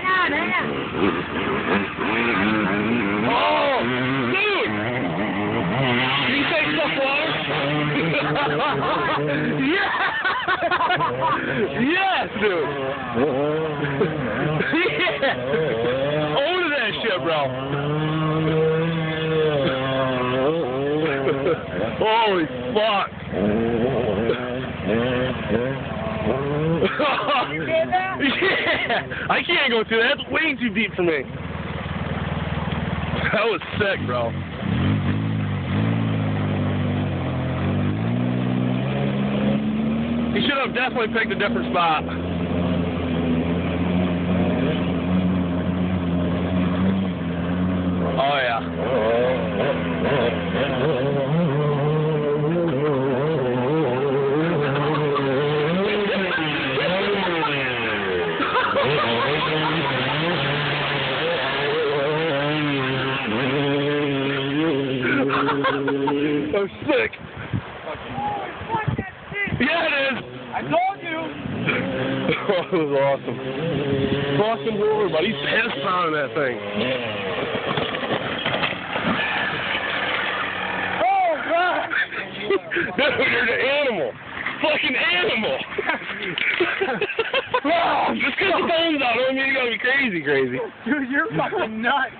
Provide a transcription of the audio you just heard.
on, hang on. Oh, dude! Did you say stuff water? Yeah! Yes, dude! Yeah! Own that shit, bro. Holy fuck! You did that? Yeah! I can't go through that. That's way too deep for me. That was sick, bro. You should have definitely picked a different spot. Oh, yeah. I'm sick. Yeah, it is. I told you. Oh, it was awesome. Fucking Hoover, but he's pissed on that thing. Oh, God. Dude, you're the animal. Fucking animal. Just because the phone's out, I don't mean you gotta be crazy. Dude, you're fucking nuts.